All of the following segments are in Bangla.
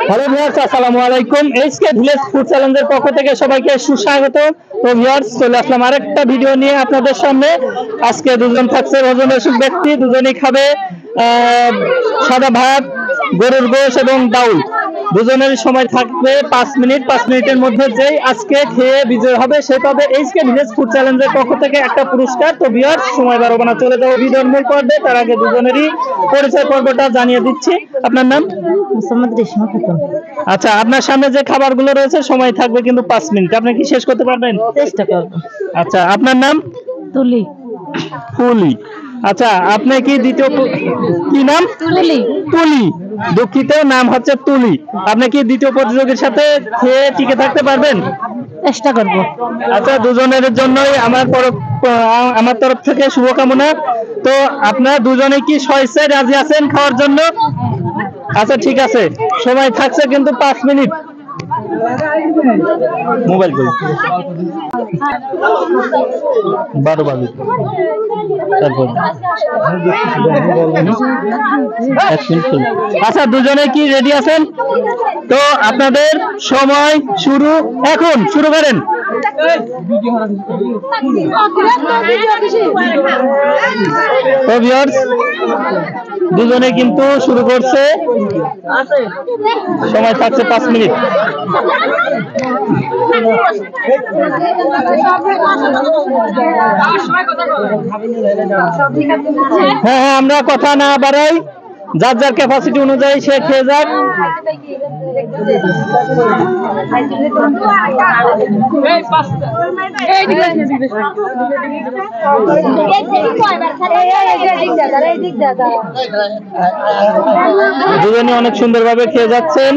হ্যালো ভিউয়ার্স, আসসালামু আলাইকুম। এইচকে ভিলেজ ফুড চ্যালেঞ্জের পক্ষ থেকে সবাইকে সুস্বাগত। তো ভিউয়ার্স, চলে আসলাম আরেকটা ভিডিও নিয়ে আপনাদের সামনে। আজকে দুজন থাকছে ভোজনরসিক ব্যক্তি, দুজনেই খাবে সাদা ভাত, গরুর গোশ এবং ডাউল। দুজনের সময় থাকবে 5 মিনিট। 5 মিনিটের মধ্যে যেই আজকে খেয়ে বিজয় হবে সে পাবে এইচকে ভিলেজ ফুড চ্যালেঞ্জের পক্ষ থেকে একটা পুরস্কার। তো ভিউয়ার্স, সময় বাড়াবো না, চলে যাবো ভিডিওর মূল পর্বে। তার আগে দুজনেরই পরিচয় পর্বটা জানিয়ে দিচ্ছি। আপনার নাম? রেশমা খাতুন। আচ্ছা, আপনার সামনে যে খাবারগুলো রয়েছে সময় থাকবে কিন্তু 5 মিনিট। আপনি কি শেষ করতে পারবেন? চেষ্টা করব। আচ্ছা, আপনার নাম? তুলি। তুলি। আচ্ছা, আপনি কি কি নাম? তুলি। তুলি, দুঃখিত, নাম হচ্ছে তুলি। আপনি কি দ্বিতীয় প্রতিযোগীর সাথে খেয়ে টিকে থাকতে পারবেন? চেষ্টা করব। আচ্ছা, দুজনের জন্যই আমার তরফ থেকে শুভকামনা। তো আপনারা দুজনে কি স্বেচ্ছায় রাজি আছেন খাওয়ার জন্য? আচ্ছা, ঠিক আছে, সময় থাকছে কিন্তু 5 মিনিট। মোবাইল করি 12 বাজে। আচ্ছা, দুজনে কি রেডি আছেন? তো আপনাদের সময় শুরু এখন, শুরু করেন। তো ভিউয়ার্স, দুজনে কিন্তু শুরু করছে, সময় থাকছে 5 মিনিট। হ্যাঁ, আমরা কথা না বাড়াই, যার যার ক্যাপাসিটি অনুযায়ী সে খেয়ে যাক। দুজনে অনেক সুন্দরভাবে খেয়ে যাচ্ছেন।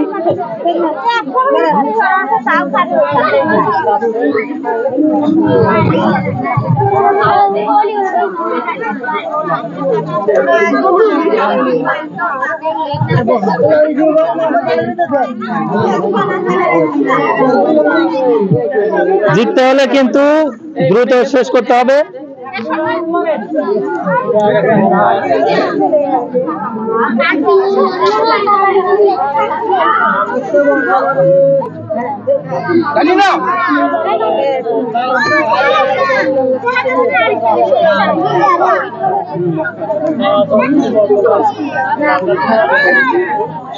জিততে হলে কিন্তু দ্রুত শেষ করতে হবে।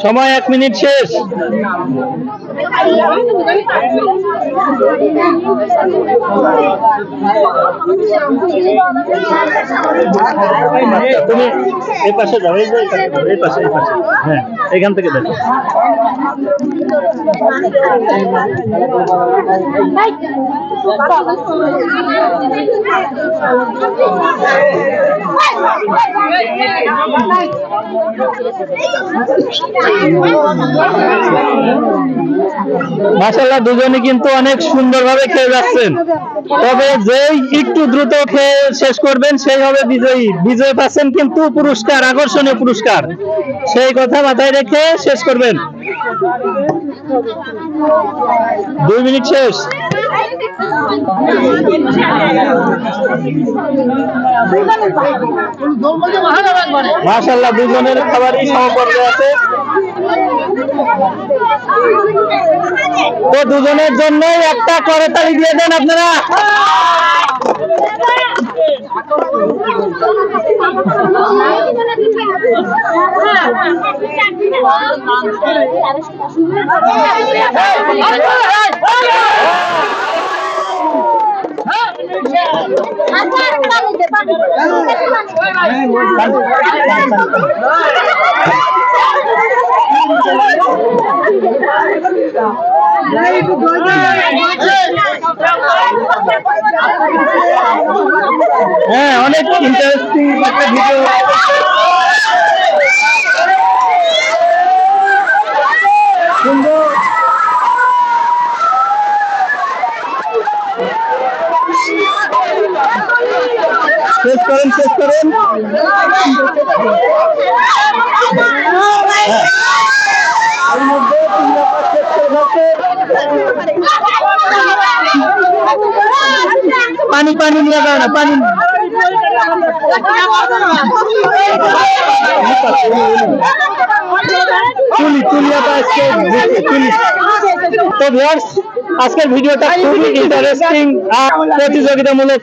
সময় 1 মিনিট শেষ। তুমি এই পাশে যাও, এই পাশে, হ্যাঁ, এখান থেকে দেখো। মাশাআল্লাহ, দুজনে কিন্তু অনেক সুন্দরভাবে খেয়ে যাচ্ছেন। তবে যেই একটু দ্রুত খেয়ে শেষ করবেন সেই হবে বিজয়ী। বিজয় পাচ্ছেন কিন্তু পুরস্কার, আকর্ষণীয় পুরস্কার। সেই কথা মাথায় রেখে শেষ করবেন। 2 মিনিট শেষ। মাশাআল্লাহ, দুজনের খাবারই সমপর্যায়ে আছে। তো দুজনের জন্য একটা করতালি দিয়ে দেন আপনারা। হ্যাঁ, অনেক ইন্টারেস্টিং একটা ভিডিও। সুন্দর। শেষ করেন, শেষ করেন। পানি পানি নিয়ে যাও না, পানি তো ভিউয়ার্স, আজকের ভিডিওটা খুবই ইন্টারেস্টিং প্রতিযোগিতামূলক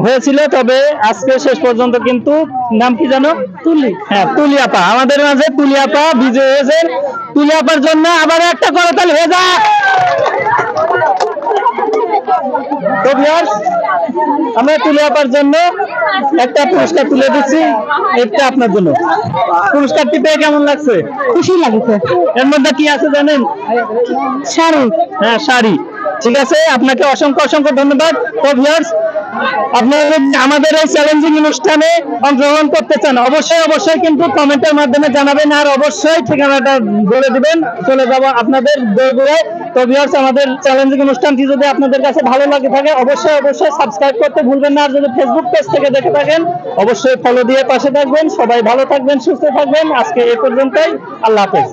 হয়েছিল। তবে আজকে শেষ পর্যন্ত কিন্তু নাম কি জানো? তুলি। হ্যাঁ, তুলি আপা আমাদের মাঝে তুলি আপা বিজয়ী হয়েছেন। তুলি আপার জন্য আবার একটা করতাল হয়ে যাক। তো ভিউয়ার্স, আমরা তুলি আপার জন্য একটা পুরস্কার তুলে দিচ্ছি, এটা আপনার জন্য। পুরস্কারটি পেয়ে কেমন লাগছে? খুশি লাগছে। এর মধ্যে কি আছে জানেন? শাড়ি। হ্যাঁ, শাড়ি। ঠিক আছে, আপনাকে অসংখ্য অসংখ্য ধন্যবাদ। তো ভিউয়ার্স, আপনারা যদি আমাদের এই চ্যালেঞ্জিং অনুষ্ঠানে অংশগ্রহণ করতে চান অবশ্যই অবশ্যই কিন্তু কমেন্টের মাধ্যমে জানাবেন, আর অবশ্যই ঠিকানাটা বলে দিবেন, চলে যাব আপনাদের দৌড়ে। তো ভিউয়ার্স, আমাদের চ্যালেঞ্জিং অনুষ্ঠানটি যদি আপনাদের কাছে ভালো লাগে থাকে অবশ্যই অবশ্যই সাবস্ক্রাইব করতে ভুলবেন না। আর যদি ফেসবুক পেজ থেকে দেখে থাকেন অবশ্যই ফলো দিয়ে পাশে থাকবেন। সবাই ভালো থাকবেন, সুস্থ থাকবেন। আজকে এ পর্যন্তই, আল্লাহ হাফেজ।